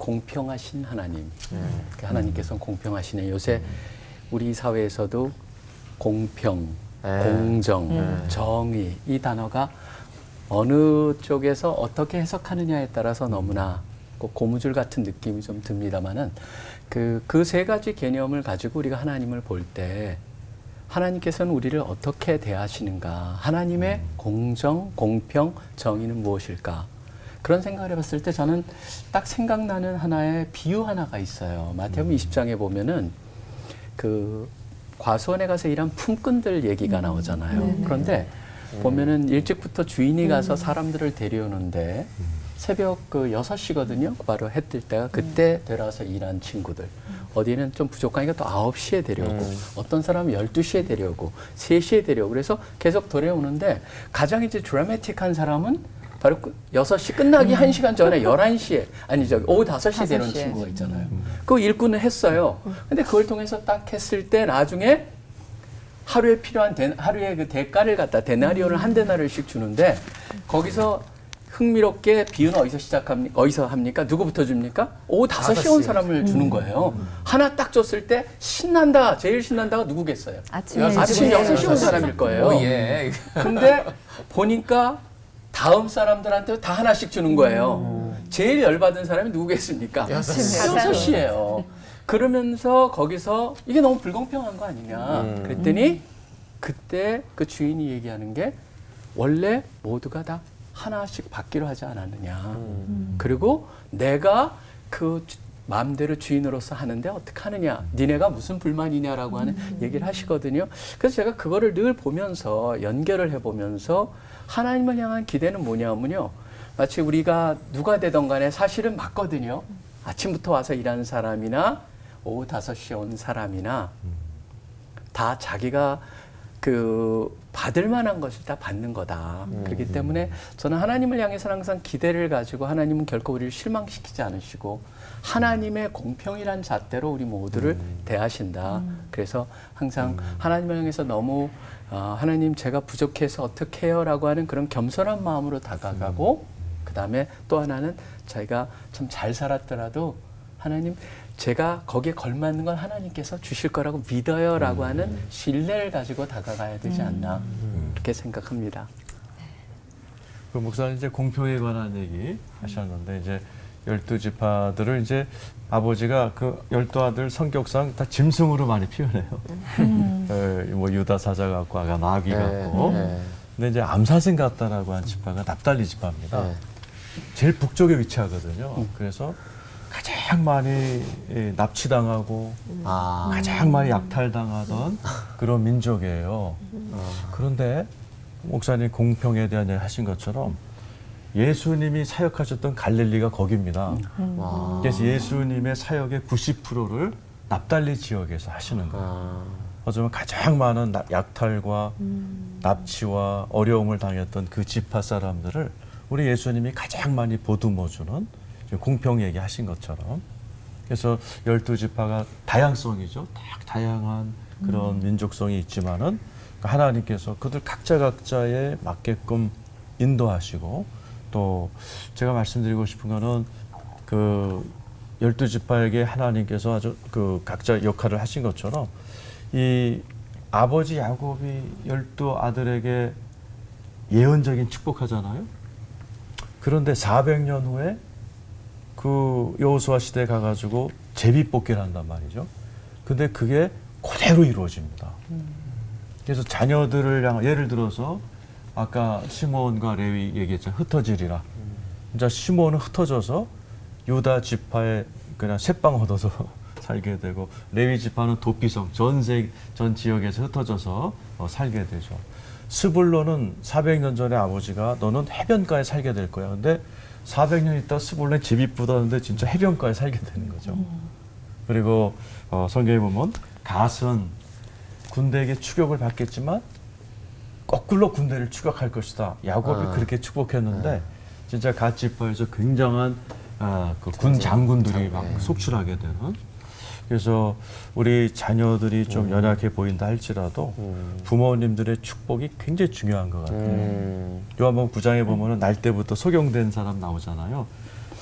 공평하신 하나님. 하나님께서는 공평하시네. 요새 우리 사회에서도 공평, 공정, 정의 이 단어가 어느 쪽에서 어떻게 해석하느냐에 따라서 너무나 고무줄 같은 느낌이 좀 듭니다만은 그 세 가지 개념을 가지고 우리가 하나님을 볼 때 하나님께서는 우리를 어떻게 대하시는가? 하나님의 공정, 공평, 정의는 무엇일까? 그런 생각을 해봤을 때 저는 딱 생각나는 하나의 비유 하나가 있어요. 마태복음 20장에 보면은 그 과수원에 가서 일한 품꾼들 얘기가 나오잖아요. 그런데 보면은 일찍부터 주인이 가서 사람들을 데려오는데 새벽 그 6시거든요. 바로 해 뜰 때가 그때 데려와서 일한 친구들. 어디는 좀 부족하니까 또 9시에 데려오고 어떤 사람은 12시에 데려오고 3시에 데려오고 그래서 계속 데려오는데 가장 이제 드라마틱한 사람은 바로 6시 끝나기 1시간 전에 11시에 아니죠. 오후 5시에 데려온 친구가 있잖아요. 그 일꾼을 했어요. 근데 그걸 통해서 딱 했을 때 나중에 하루에 필요한 하루에 그 대가를 갖다 데나리온을 한 데나리온씩 주는데 거기서 흥미롭게 비유는 어디서 합니까? 누구부터 줍니까? 오후 5시에 온 사람을 주는 거예요. 하나 딱 줬을 때 신난다. 제일 신난다가 누구겠어요? 아침 6시에 온 사람일 거예요. 오, 예. 근데 보니까 다음 사람들한테 다 하나씩 주는 거예요. 제일 열받은 사람이 누구겠습니까? 6시예요. 그러면서 거기서 이게 너무 불공평한 거 아니냐. 그랬더니 그때 그 주인이 얘기하는 게 원래 모두가 다 하나씩 받기로 하지 않았느냐. 그리고 내가 그 마음대로 주인으로서 하는데 어떻게 하느냐. 니네가 무슨 불만이냐라고 하는 얘기를 하시거든요. 그래서 제가 그거를 늘 보면서 연결을 해보면서 하나님을 향한 기대는 뭐냐면요. 마치 우리가 누가 되던 간에 사실은 맞거든요. 아침부터 와서 일하는 사람이나 오후 5시에 온 사람이나 다 자기가 받을 만한 것을 다 받는 거다. 그렇기 때문에 저는 하나님을 향해서 항상 기대를 가지고 하나님은 결코 우리를 실망시키지 않으시고 하나님의 공평이란 잣대로 우리 모두를 대하신다. 그래서 항상 하나님을 향해서 너무 하나님 제가 부족해서 어떻게 해요? 라고 하는 그런 겸손한 마음으로 다가가고 그 다음에 또 하나는 자기가 참 잘 살았더라도 하나님 제가 거기에 걸맞는 건 하나님께서 주실 거라고 믿어요 라고 하는 신뢰를 가지고 다가가야 되지 않나 그렇게 생각합니다. 그 목사님 이제 공평에 관한 얘기 하셨는데 이제 12지파들을 이제 아버지가 그 12아들 성격상 다 짐승으로 많이 표현해요. 뭐 유다 사자 같고 아가 나귀 같고. 근데 이제 암사슴 같다라고 한 지파가 납달리 지파입니다. 제일 북쪽에 위치하거든요. 그래서 가장 많이 납치당하고 가장 많이 약탈당하던 그런 민족이에요. 그런데 목사님 공평에 대한 얘기 하신 것처럼 예수님이 사역하셨던 갈릴리가 거기입니다. 그래서 예수님의 사역의 90%를 납달리 지역에서 하시는 거예요. 어쩌면 가장 많은 약탈과 납치와 어려움을 당했던 그 지파 사람들을 우리 예수님이 가장 많이 보듬어주는 공평 얘기하신 것처럼 그래서 12지파가 다양성이죠. 다양한 그런 민족성이 있지만은 하나님께서 그들 각자에 맞게끔 인도하시고 또 제가 말씀드리고 싶은 거는 그 12지파에게 하나님께서 아주 그 각자 역할을 하신 것처럼 이 아버지 야곱이 12아들에게 예언적인 축복하잖아요. 그런데 400년 후에 그 여호수아 시대에 가가지고 제비뽑기를 한단 말이죠. 근데 그게 그대로 이루어집니다. 그래서 자녀들을 향해 예를 들어서 아까 시몬과 레위 얘기했잖아요. 흩어지리라. 이제 시몬은 흩어져서 유다 지파에 그냥 새빵 얻어서 살게 되고 레위 지파는 도피성 전 지역에서 흩어져서 살게 되죠. 스불론은 400년 전에 아버지가 너는 해변가에 살게 될 거야. 근데 400년 있다 스불론에 집이 붙었는데 진짜 해변가에 살게 되는 거죠. 그리고 성경에 보면 갓은 군대에게 추격을 받겠지만 거꾸로 군대를 추격할 것이다. 야곱이 그렇게 축복했는데 진짜 갓 지파에서 굉장한 그 군 장군들이 막 속출하게 되는. 그래서 우리 자녀들이 좀 연약해 보인다 할지라도 부모님들의 축복이 굉장히 중요한 것 같아요. 요한복음 9장에 보면은 날 때부터 소경된 사람 나오잖아요.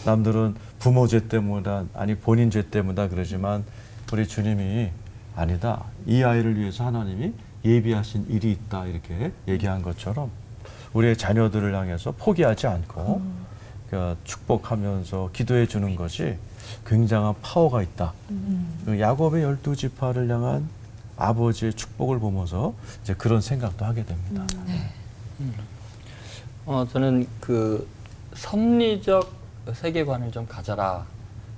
남들은 부모 죄 때문이다, 아니 본인 죄 때문이다 그러지만 우리 주님이 아니다. 이 아이를 위해서 하나님이 예비하신 일이 있다 이렇게 얘기한 것처럼 우리의 자녀들을 향해서 포기하지 않고 그러니까 축복하면서 기도해 주는 것이 굉장한 파워가 있다. 그 야곱의 12지파를 향한 아버지의 축복을 보면서 이제 그런 생각도 하게 됩니다. 저는 그 섭리적 세계관을 좀 가져라.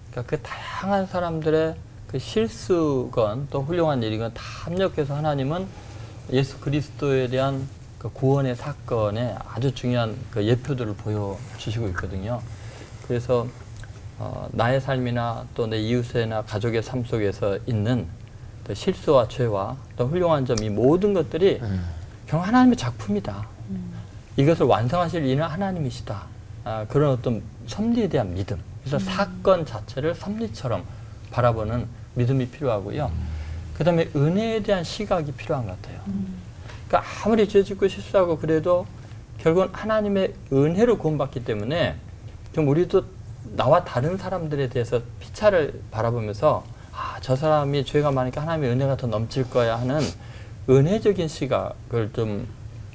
그러니까 그 다양한 사람들의 그 실수건 또 훌륭한 일이건 다 합력해서 하나님은 예수 그리스도에 대한 그 구원의 사건에 아주 중요한 그 예표들을 보여주시고 있거든요. 그래서 나의 삶이나 또 내 이웃이나 가족의 삶 속에서 있는 또 실수와 죄와 또 훌륭한 점 이 모든 것들이 결국 하나님의 작품이다. 이것을 완성하실 이는 하나님이시다. 그런 어떤 섭리에 대한 믿음. 그래서 사건 자체를 섭리처럼 바라보는 믿음이 필요하고요. 그 다음에 은혜에 대한 시각이 필요한 것 같아요. 그러니까 아무리 죄 짓고 실수하고 그래도 결국은 하나님의 은혜로 구원받기 때문에 좀 우리도 나와 다른 사람들에 대해서 피차를 바라보면서 저 사람이 죄가 많으니까 하나님의 은혜가 더 넘칠 거야 하는 은혜적인 시각을 좀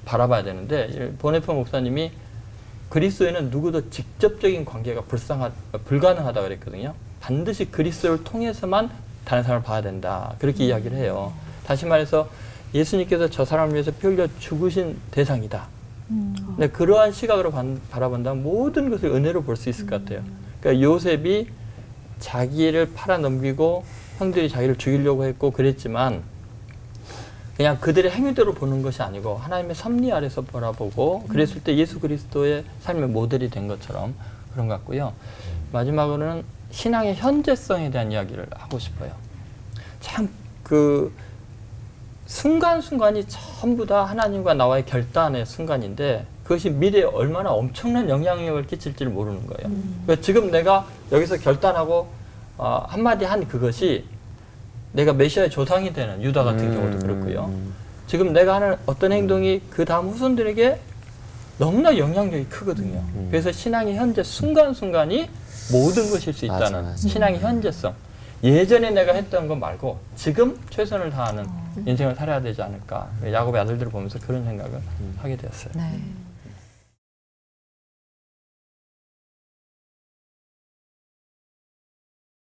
바라봐야 되는데 보네포 목사님이 그리스도에는 누구도 직접적인 관계가 불가능하다 그랬거든요. 반드시 그리스도를 통해서만 다른 사람을 봐야 된다. 그렇게 이야기를 해요. 다시 말해서 예수님께서 저 사람을 위해서 피 흘려 죽으신 대상이다. 근데 그러한 시각으로 바라본다면 모든 것을 은혜로 볼 수 있을 것 같아요. 그러니까 요셉이 자기를 팔아넘기고 형들이 자기를 죽이려고 했고 그랬지만 그냥 그들의 행위대로 보는 것이 아니고 하나님의 섭리 아래서 바라보고 그랬을 때 예수 그리스도의 삶의 모델이 된 것처럼 그런 것 같고요. 마지막으로는 신앙의 현재성에 대한 이야기를 하고 싶어요. 참 그 순간순간이 전부 다 하나님과 나와의 결단의 순간인데 그것이 미래에 얼마나 엄청난 영향력을 끼칠지를 모르는 거예요. 그러니까 지금 내가 여기서 결단하고 한마디 한 그것이 내가 메시아의 조상이 되는 유다 같은 경우도 그렇고요. 지금 내가 하는 어떤 행동이 그 다음 후손들에게 너무나 영향력이 크거든요. 그래서 신앙의 현재 순간순간이 모든 것일 수 있다는 맞아. 신앙의 현재성. 예전에 내가 했던 것 말고 지금 최선을 다하는 인생을 살아야 되지 않을까. 야곱의 아들들을 보면서 그런 생각을 하게 되었어요. 네.